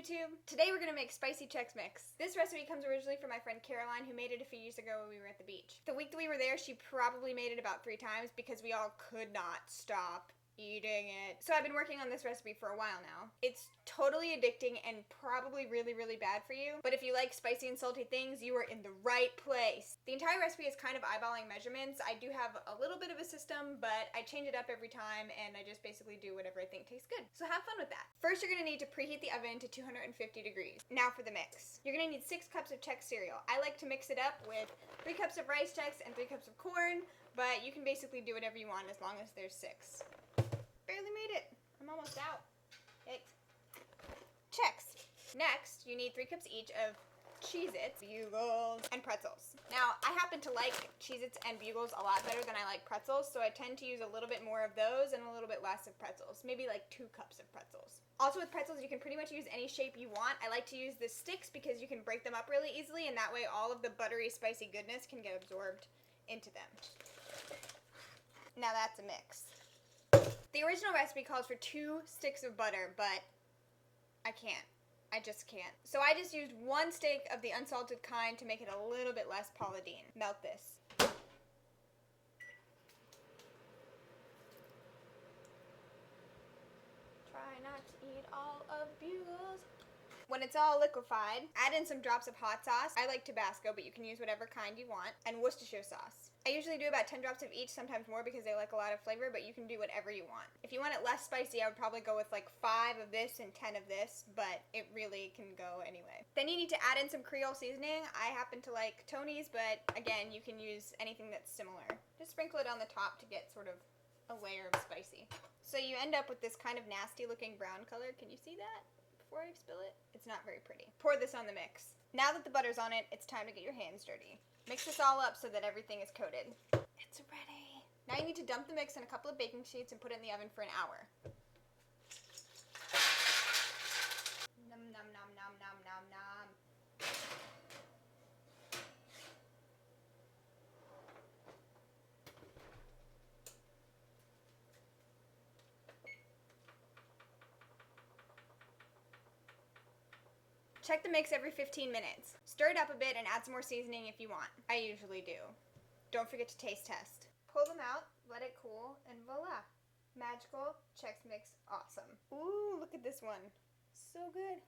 YouTube. Today we're gonna make spicy Chex Mix. This recipe comes originally from my friend Caroline, who made it a few years ago when we were at the beach. The week that we were there, she probably made it about 3 times because we all could not stop eating it. So I've been working on this recipe for a while now. It's totally addicting and probably really, really bad for you. But if you like spicy and salty things, you are in the right place. The entire recipe is kind of eyeballing measurements. I do have a little bit of a system, but I change it up every time and I just basically do whatever I think tastes good. So have fun with that. First, you're gonna need to preheat the oven to 250 degrees. Now for the mix. You're gonna need 6 cups of Chex cereal. I like to mix it up with 3 cups of rice Chex and 3 cups of corn, but you can basically do whatever you want as long as there's 6. Barely made it. I'm almost out. Yikes. Chex. Next, you need 3 cups each of Cheez-Its, Bugles, and pretzels. Now, I happen to like Cheez-Its and Bugles a lot better than I like pretzels, so I tend to use a little bit more of those and a little bit less of pretzels. Maybe like 2 cups of pretzels. Also with pretzels, you can pretty much use any shape you want. I like to use the sticks because you can break them up really easily, and that way all of the buttery, spicy goodness can get absorbed into them. Now that's a mix. The original recipe calls for 2 sticks of butter, but I can't. I just can't. So I just used 1 stick of the unsalted kind to make it a little bit less Paula Deen. Melt this. Try not to eat all of Bugles. When it's all liquefied, add in some drops of hot sauce. I like Tabasco, but you can use whatever kind you want. And Worcestershire sauce. I usually do about 10 drops of each, sometimes more because they like a lot of flavor, but you can do whatever you want. If you want it less spicy, I would probably go with like 5 of this and 10 of this, but it really can go anyway. Then you need to add in some Creole seasoning. I happen to like Tony's, but again, you can use anything that's similar. Just sprinkle it on the top to get sort of a layer of spicy. So you end up with this kind of nasty looking brown color. Can you see that? Before I spill it, it's not very pretty. Pour this on the mix. Now that the butter's on it, it's time to get your hands dirty. Mix this all up so that everything is coated. It's ready. Now you need to dump the mix in a couple of baking sheets and put it in the oven for an hour. Nom nom nom nom nom nom nom. Check the mix every 15 minutes. Stir it up a bit and add some more seasoning if you want. I usually do. Don't forget to taste test. Pull them out, let it cool, and voila. Magical Chex Mix awesome. Ooh, look at this one. So good.